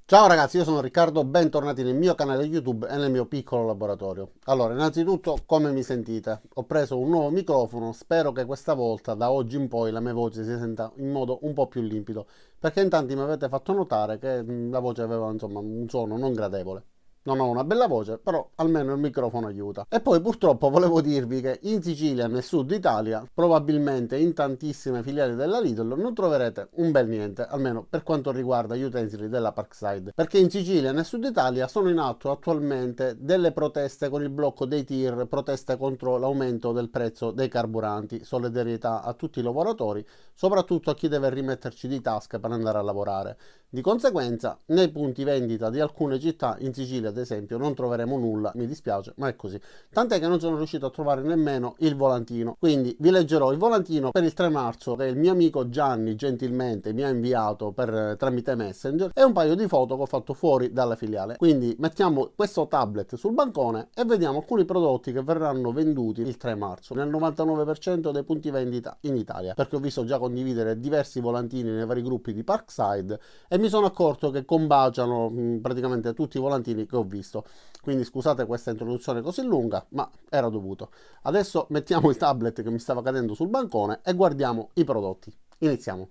Ciao ragazzi, io sono Riccardo, bentornati nel mio canale YouTube e nel mio piccolo laboratorio. Allora, innanzitutto, come mi sentite? Ho preso un nuovo microfono, spero che questa volta, da oggi in poi, la mia voce si senta in modo un po' più limpido, perché in tanti mi avete fatto notare che la voce aveva, insomma, un suono non gradevole. Non ho una bella voce, però almeno il microfono aiuta. E poi purtroppo volevo dirvi che in Sicilia, nel sud Italia, probabilmente in tantissime filiali della Lidl non troverete un bel niente, almeno per quanto riguarda gli utensili della Parkside. Perché in Sicilia e nel sud Italia sono in atto attualmente delle proteste con il blocco dei tir, proteste contro l'aumento del prezzo dei carburanti, solidarietà a tutti i lavoratori, soprattutto a chi deve rimetterci di tasca per andare a lavorare. Di conseguenza, nei punti vendita di alcune città in Sicilia, ad esempio, non troveremo nulla, mi dispiace, ma è così. Tant'è che non sono riuscito a trovare nemmeno il volantino. Quindi vi leggerò il volantino per il 3 marzo che il mio amico Gianni gentilmente mi ha inviato tramite Messenger e un paio di foto che ho fatto fuori dalla filiale. Quindi mettiamo questo tablet sul bancone e vediamo alcuni prodotti che verranno venduti il 3 marzo nel 99% dei punti vendita in Italia, perché ho visto già condividere diversi volantini nei vari gruppi di Parkside e mi sono accorto che combaciano praticamente tutti i volantini che ho visto. Quindi scusate questa introduzione così lunga, ma era dovuto. Adesso mettiamo il tablet che mi stava cadendo sul bancone e guardiamo i prodotti. Iniziamo.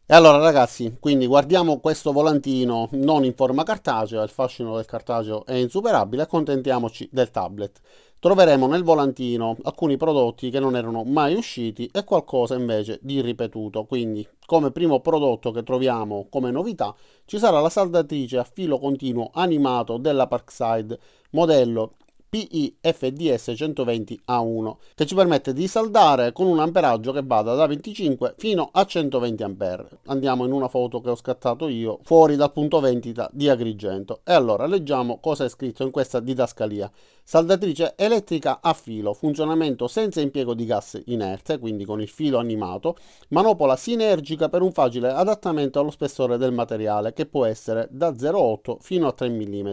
E allora ragazzi, quindi guardiamo questo volantino non in forma cartacea, il fascino del cartaceo è insuperabile, accontentiamoci del tablet. Troveremo nel volantino alcuni prodotti che non erano mai usciti e qualcosa invece di ripetuto, quindi come primo prodotto che troviamo come novità ci sarà la saldatrice a filo continuo animato della Parkside modello PIFDS 120A1 che ci permette di saldare con un amperaggio che vada da 25 fino a 120 A. Andiamo in una foto che ho scattato io fuori dal punto vendita di Agrigento e allora leggiamo cosa è scritto in questa didascalia. Saldatrice elettrica a filo, funzionamento senza impiego di gas inerte, quindi con il filo animato, manopola sinergica per un facile adattamento allo spessore del materiale che può essere da 0,8 fino a 3 mm.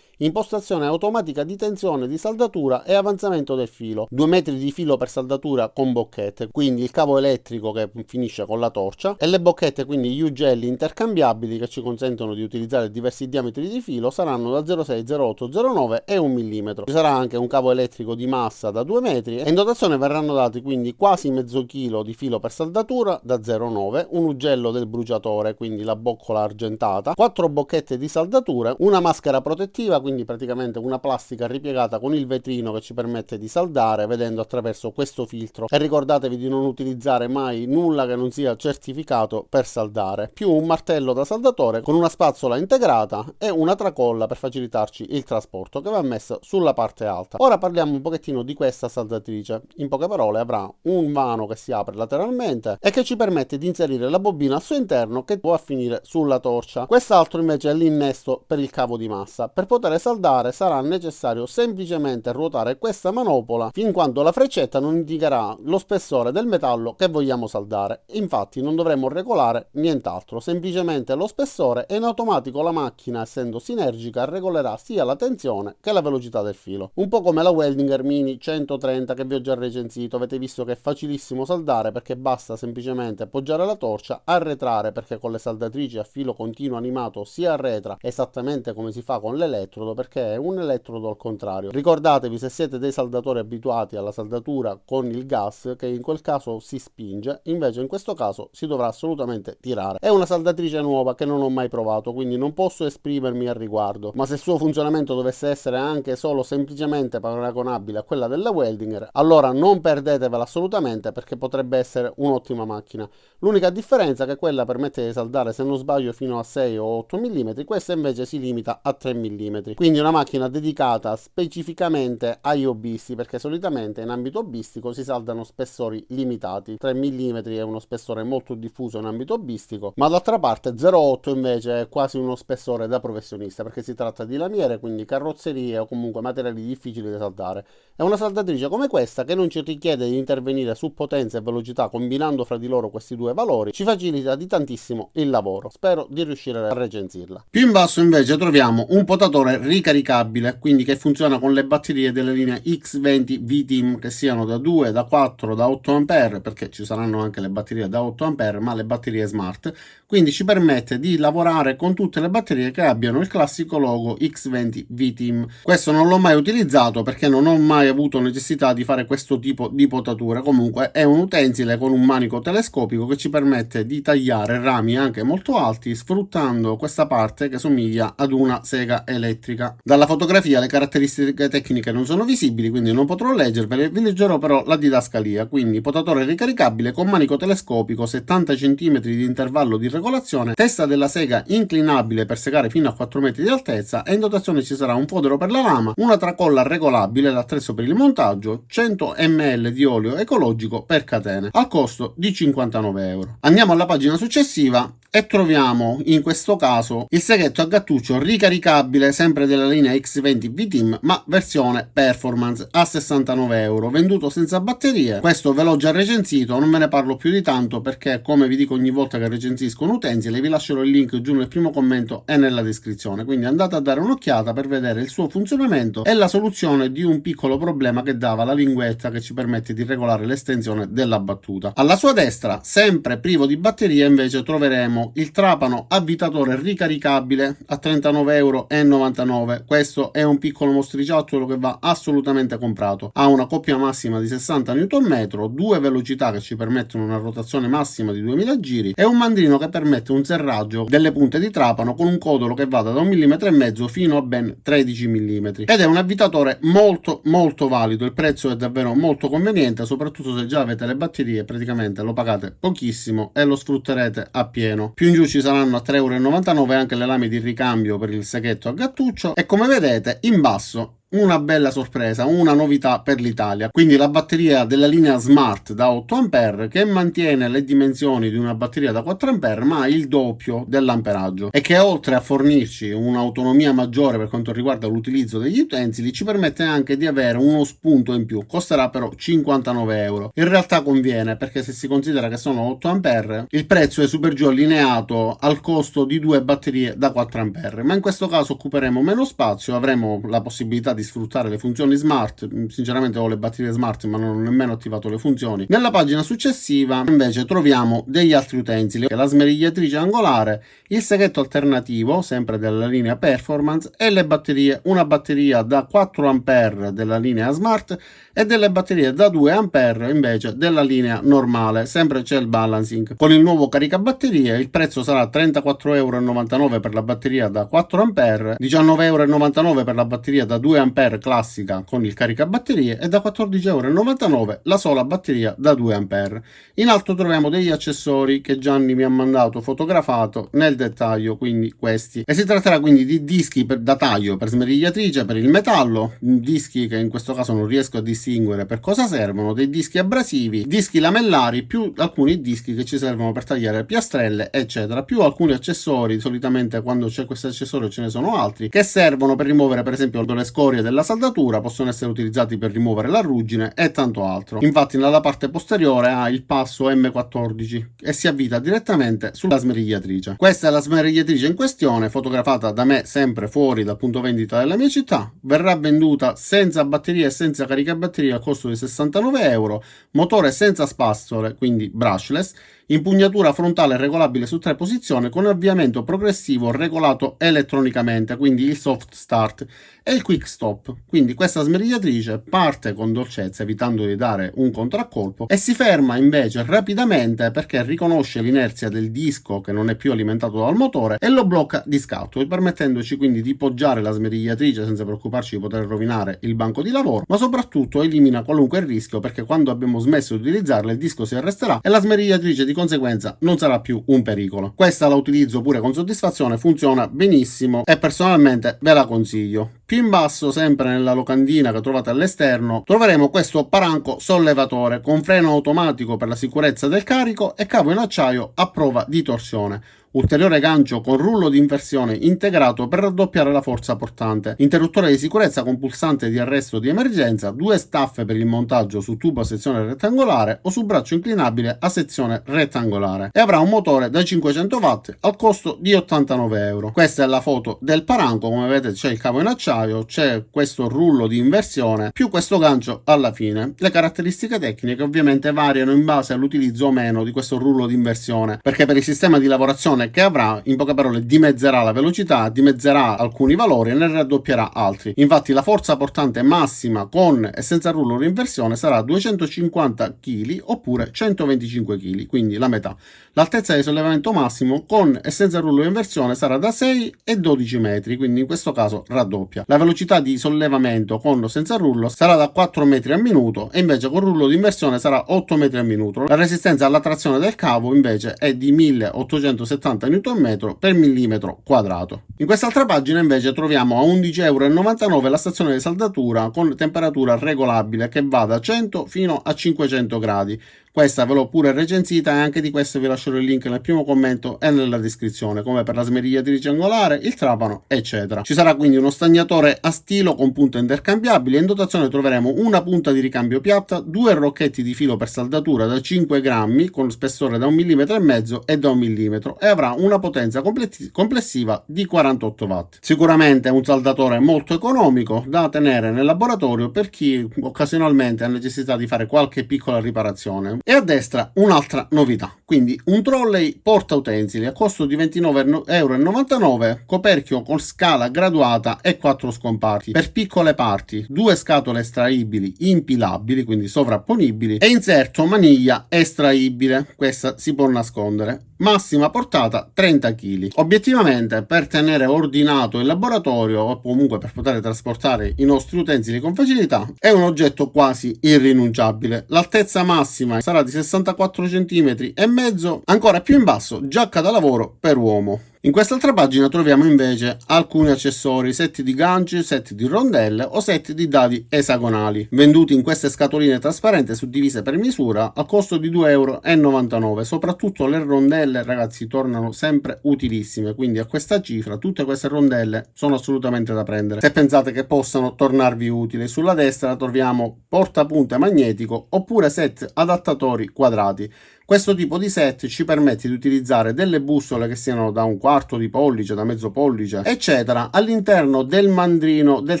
Impostazione automatica di tensione di saldatura e avanzamento del filo. 2 metri di filo per saldatura con bocchette, quindi il cavo elettrico che finisce con la torcia e le bocchette, quindi gli ugelli intercambiabili che ci consentono di utilizzare diversi diametri di filo, saranno da 0,6, 0,8, 0,9 e 1 mm. Ci sarà anche un cavo elettrico di massa da 2 metri e in dotazione verranno dati quindi quasi mezzo chilo di filo per saldatura da 0,9, un ugello del bruciatore, quindi la boccola argentata, 4 bocchette di saldatura, una maschera protettiva, quindi praticamente una plastica ripiegata con il vetrino che ci permette di saldare vedendo attraverso questo filtro e ricordatevi di non utilizzare mai nulla che non sia certificato per saldare, più un martello da saldatore con una spazzola integrata e una tracolla per facilitarci il trasporto che va messa sulla parte alta. Ora parliamo un pochettino di questa saldatrice. In poche parole avrà un vano che si apre lateralmente e che ci permette di inserire la bobina al suo interno che può finire sulla torcia. Quest'altro invece è l'innesto per il cavo di massa. Per poter saldare sarà necessario semplicemente ruotare questa manopola fin quando la freccetta non indicherà lo spessore del metallo che vogliamo saldare. Infatti non dovremo regolare nient'altro, semplicemente lo spessore e in automatico la macchina, essendo sinergica, regolerà sia la tensione che la velocità del filo. Un po' come la Weldinger Mini 130 che vi ho già recensito, avete visto che è facilissimo saldare perché basta semplicemente appoggiare la torcia, arretrare perché con le saldatrici a filo continuo animato si arretra esattamente come si fa con l'elettrodo, perché è un elettrodo al contrario. Ricordatevi, se siete dei saldatori abituati alla saldatura con il gas, che in quel caso si spinge, invece in questo caso si dovrà assolutamente tirare. È una saldatrice nuova che non ho mai provato, quindi non posso esprimermi al riguardo, ma se il suo funzionamento dovesse essere anche solo semplicemente paragonabile a quella della Weldinger, allora non perdetevela assolutamente perché potrebbe essere un'ottima macchina. L'unica differenza è che quella permette di saldare, se non sbaglio, fino a 6 o 8 mm, questa invece si limita a 3 mm. Quindi una macchina dedicata specificamente agli hobbisti, perché solitamente in ambito hobbistico si saldano spessori limitati. 3 mm è uno spessore molto diffuso in ambito hobbistico, ma d'altra parte 0,8 invece è quasi uno spessore da professionista, perché si tratta di lamiere, quindi carrozzerie o comunque materiali capi difficili da saldare. È una saldatrice come questa, che non ci richiede di intervenire su potenza e velocità combinando fra di loro questi due valori, ci facilita di tantissimo il lavoro. Spero di riuscire a recensirla. Più in basso invece troviamo un potatore ricaricabile, quindi che funziona con le batterie della linea X20 V-Team, che siano da 2, da 4, da 8 A, perché ci saranno anche le batterie da 8 A, ma le batterie smart, quindi ci permette di lavorare con tutte le batterie che abbiano il classico logo X20 V-Team. Questo non l'ho mai utilizzato perché non ho mai avuto necessità di fare questo tipo di potatura. Comunque è un utensile con un manico telescopico che ci permette di tagliare rami anche molto alti sfruttando questa parte che somiglia ad una sega elettrica. Dalla fotografia le caratteristiche tecniche non sono visibili, quindi non potrò leggervele, vi leggerò però la didascalia. Quindi potatore ricaricabile con manico telescopico, 70 cm di intervallo di regolazione, testa della sega inclinabile per segare fino a 4 metri di altezza, e in dotazione ci sarà un fodero per la lama, una tracolla regolabile, l'attrezzo per il montaggio, 100 ml di olio ecologico per catene, al costo di 59 euro. Andiamo alla pagina successiva e troviamo in questo caso il seghetto a gattuccio ricaricabile, sempre della linea X20 V-Team, ma versione performance, a 69 euro, venduto senza batterie. Questo ve l'ho già recensito, non ve ne parlo più di tanto perché, come vi dico ogni volta che recensisco un utensile, vi lascerò il link giù nel primo commento e nella descrizione, quindi andate a dare un'occhiata per vedere il suo funzionamento e la soluzione di un piccolo problema che dava la linguetta che ci permette di regolare l'estensione della battuta. Alla sua destra, sempre privo di batteria, invece troveremo il trapano avvitatore ricaricabile a 39,99 euro. Questo è un piccolo mostriciattolo che va assolutamente comprato. Ha una coppia massima di 60 Nm, due velocità che ci permettono una rotazione massima di 2000 giri e un mandrino che permette un serraggio delle punte di trapano con un codolo che vada da 1,5 mm fino a ben 13 mm. Ed è un avvitatore molto valido. Il prezzo è davvero molto conveniente, soprattutto se già avete le batterie, praticamente lo pagate pochissimo e lo sfrutterete a pieno. Più in giù ci saranno a 3,99 euro anche le lame di ricambio per il seghetto a gattuccio e, come vedete, in basso una bella sorpresa, una novità per l'Italia, quindi la batteria della linea Smart da 8 A che mantiene le dimensioni di una batteria da 4 A ma il doppio dell'amperaggio, e che oltre a fornirci un'autonomia maggiore per quanto riguarda l'utilizzo degli utensili ci permette anche di avere uno spunto in più. Costerà però 59 euro. In realtà conviene, perché se si considera che sono 8 A il prezzo è super giù allineato al costo di due batterie da 4 A, ma in questo caso occuperemo meno spazio, avremo la possibilità di sfruttare le funzioni smart. Sinceramente ho le batterie smart ma non ho nemmeno attivato le funzioni. Nella pagina successiva invece troviamo degli altri utensili: la smerigliatrice angolare, il seghetto alternativo sempre della linea performance e le batterie, una batteria da 4 A della linea smart e delle batterie da 2 A invece della linea normale, sempre c'è il balancing. Con il nuovo caricabatterie il prezzo sarà 34,99 euro per la batteria da 4 A, 19,99 euro per la batteria da 2 A classica con il caricabatterie e da 14,99 euro la sola batteria da 2 A. In alto troviamo degli accessori che Gianni mi ha mandato fotografato nel dettaglio, quindi questi, e si tratterà quindi di dischi da taglio per smerigliatrice per il metallo, dischi che in questo caso non riesco a distinguere per cosa servono, dei dischi abrasivi, dischi lamellari, più alcuni dischi che ci servono per tagliare piastrelle eccetera, più alcuni accessori. Solitamente quando c'è questo accessorio ce ne sono altri che servono per rimuovere per esempio le scorie della saldatura, possono essere utilizzati per rimuovere la ruggine e tanto altro. Infatti nella parte posteriore ha il passo M14 e si avvita direttamente sulla smerigliatrice. Questa è la smerigliatrice in questione, fotografata da me sempre fuori dal punto vendita della mia città. Verrà venduta senza batteria e senza caricabatteria al costo di 69 euro, motore senza spazzole, quindi brushless, impugnatura frontale regolabile su 3 posizioni con avviamento progressivo regolato elettronicamente, quindi il soft start e il quick stop. Quindi questa smerigliatrice parte con dolcezza, evitando di dare un contraccolpo, e si ferma invece rapidamente perché riconosce l'inerzia del disco che non è più alimentato dal motore e lo blocca di scatto, permettendoci quindi di poggiare la smerigliatrice senza preoccuparci di poter rovinare il banco di lavoro, ma soprattutto elimina qualunque rischio, perché quando abbiamo smesso di utilizzarla il disco si arresterà e la smerigliatrice di conseguenza non sarà più un pericolo. Questa la utilizzo pure con soddisfazione, funziona benissimo e personalmente ve la consiglio. Più in basso, sempre nella locandina che trovate all'esterno, troveremo questo paranco sollevatore con freno automatico per la sicurezza del carico e cavo in acciaio a prova di torsione. ulteriore gancio con rullo di inversione integrato per raddoppiare la forza portante, interruttore di sicurezza con pulsante di arresto di emergenza, 2 staffe per il montaggio su tubo a sezione rettangolare o su braccio inclinabile a sezione rettangolare, e avrà un motore da 500 watt al costo di 89 euro. Questa è la foto del paranco, come vedete c'è il cavo in acciaio, c'è questo rullo di inversione più questo gancio alla fine. Le caratteristiche tecniche ovviamente variano in base all'utilizzo o meno di questo rullo di inversione, perché per il sistema di lavorazione che avrà, in poche parole, dimezzerà la velocità, dimezzerà alcuni valori e ne raddoppierà altri. Infatti la forza portante massima con e senza rullo di inversione sarà 250 kg oppure 125 kg, quindi la metà. L'altezza di sollevamento massimo con e senza rullo di inversione sarà da 6 e 12 metri, quindi in questo caso raddoppia. La velocità di sollevamento con o senza rullo sarà da 4 metri al minuto e invece con rullo di inversione sarà 8 metri al minuto. La resistenza alla trazione del cavo invece è di 1870 Nm per millimetro quadrato. In quest'altra pagina invece troviamo a 11,99 euro la stazione di saldatura con temperatura regolabile che va da 100 fino a 500 gradi. Questa ve l'ho pure recensita e anche di questo vi lascerò il link nel primo commento e nella descrizione, come per la smerigliatrice angolare, il trapano, eccetera. Ci sarà quindi uno stagnatore a stilo con punte intercambiabili e in dotazione troveremo una punta di ricambio piatta, 2 rocchetti di filo per saldatura da 5 grammi con spessore da 1,5 mm e da 1 mm e avrà una potenza complessiva di 48 watt. Sicuramente è un saldatore molto economico da tenere nel laboratorio per chi occasionalmente ha necessità di fare qualche piccola riparazione. E a destra un'altra novità, quindi un trolley porta utensili a costo di 29,99 euro, coperchio con scala graduata e 4 scomparti per piccole parti, 2 scatole estraibili impilabili, quindi sovrapponibili, e inserto maniglia estraibile, questa si può nascondere. Massima portata 30 kg. Obiettivamente, per tenere ordinato il laboratorio o comunque per poter trasportare i nostri utensili con facilità, è un oggetto quasi irrinunciabile. L'altezza massima sarà di 64 cm e mezzo, ancora più in basso, giacca da lavoro per uomo. In quest'altra pagina troviamo invece alcuni accessori, set di ganci, set di rondelle o set di dadi esagonali, venduti in queste scatoline trasparenti suddivise per misura a costo di 2,99 euro. Soprattutto le rondelle, ragazzi, tornano sempre utilissime, quindi a questa cifra tutte queste rondelle sono assolutamente da prendere se pensate che possano tornarvi utili. Sulla destra troviamo portapunte magnetico oppure set adattatori quadrati. Questo tipo di set ci permette di utilizzare delle bussole che siano da 1/4 di pollice, da mezzo pollice, eccetera, all'interno del mandrino del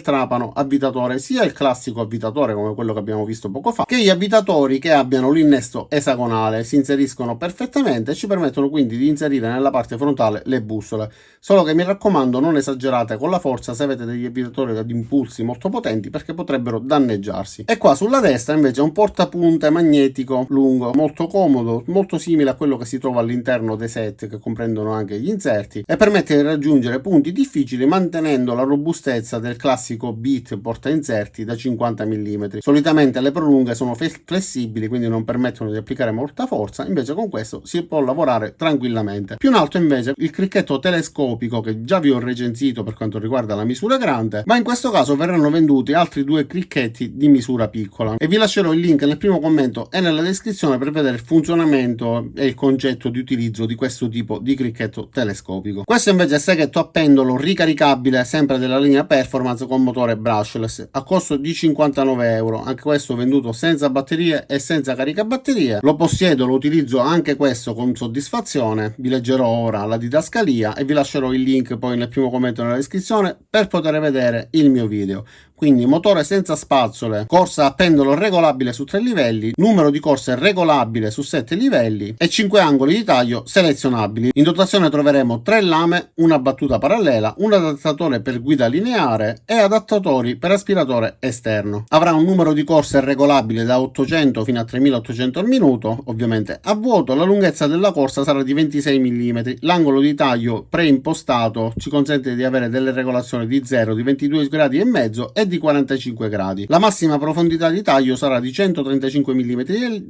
trapano avvitatore, sia il classico avvitatore come quello che abbiamo visto poco fa, che gli avvitatori che abbiano l'innesto esagonale. Si inseriscono perfettamente e ci permettono quindi di inserire nella parte frontale le bussole. Solo che mi raccomando, non esagerate con la forza se avete degli avvitatori ad impulsi molto potenti, perché potrebbero danneggiarsi. E qua sulla destra invece un portapunte magnetico lungo, molto comodo, molto simile a quello che si trova all'interno dei set che comprendono anche gli inserti, e permette di raggiungere punti difficili mantenendo la robustezza del classico bit porta inserti da 50 mm. Solitamente le prolunghe sono flessibili, quindi non permettono di applicare molta forza, invece con questo si può lavorare tranquillamente. Più in alto invece il cricchetto telescopico, che già vi ho recensito per quanto riguarda la misura grande, ma in questo caso verranno venduti altri 2 cricchetti di misura piccola e vi lascerò il link nel primo commento e nella descrizione per vedere il funzionamento e il concetto di utilizzo di questo tipo di cricchetto telescopico. Questo invece è seghetto a pendolo ricaricabile, sempre della linea Performance con motore brushless, a costo di 59 euro. Anche questo venduto senza batterie e senza caricabatterie. Lo possiedo, lo utilizzo anche questo con soddisfazione. Vi leggerò ora la didascalia e vi lascerò il link poi nel primo commento nella descrizione per poter vedere il mio video. Quindi motore senza spazzole, corsa a pendolo regolabile su 3 livelli, numero di corse regolabile su 7 livelli e 5 angoli di taglio selezionabili. In dotazione troveremo 3 lame, una battuta parallela, un adattatore per guida lineare e adattatori per aspiratore esterno. Avrà un numero di corse regolabile da 800 fino a 3800 al minuto, ovviamente a vuoto. La lunghezza della corsa sarà di 26 mm. L'angolo di taglio preimpostato ci consente di avere delle regolazioni di 0, di 22 gradi e mezzo e di 45 gradi. La massima profondità di taglio sarà di 135 mm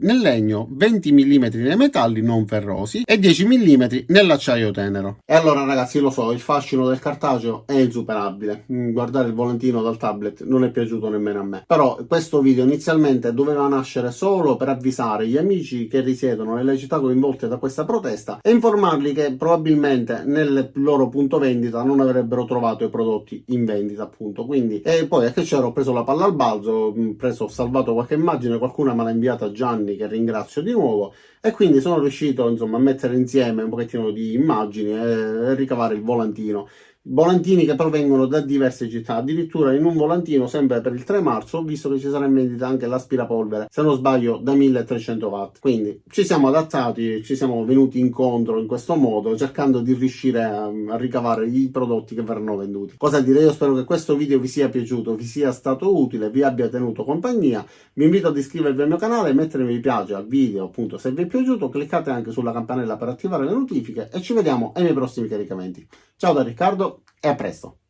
nel legno, 20 mm nei metalli non ferrosi e 10 mm nell'acciaio tenero. E allora ragazzi, lo so, il fascino del cartaceo è insuperabile. Guardare il volantino dal tablet non è piaciuto nemmeno a me. Però questo video inizialmente doveva nascere solo per avvisare gli amici che risiedono nelle città coinvolte da questa protesta e informarli che probabilmente nel loro punto vendita non avrebbero trovato i prodotti in vendita, appunto. Quindi, e poi è che c'ero, ho preso la palla al balzo, ho salvato qualche immagine, qualcuna me l'ha inviata Gianni, che ringrazio di nuovo, e quindi sono riuscito insomma a mettere insieme un pochettino di immagini e ricavare il volantino. Volantini che provengono da diverse città, addirittura in un volantino sempre per il 3 marzo ho visto che ci sarà in vendita anche l'aspirapolvere, se non sbaglio da 1300 watt. Quindi ci siamo adattati, ci siamo venuti incontro in questo modo, cercando di riuscire a ricavare i prodotti che verranno venduti. Cosa dire, io spero che questo video vi sia piaciuto, vi sia stato utile, vi abbia tenuto compagnia. Vi invito ad iscrivervi al mio canale e mettere mi piace al video, appunto, se vi è piaciuto. Cliccate anche sulla campanella per attivare le notifiche e ci vediamo ai miei prossimi caricamenti. Ciao da Riccardo e a presto!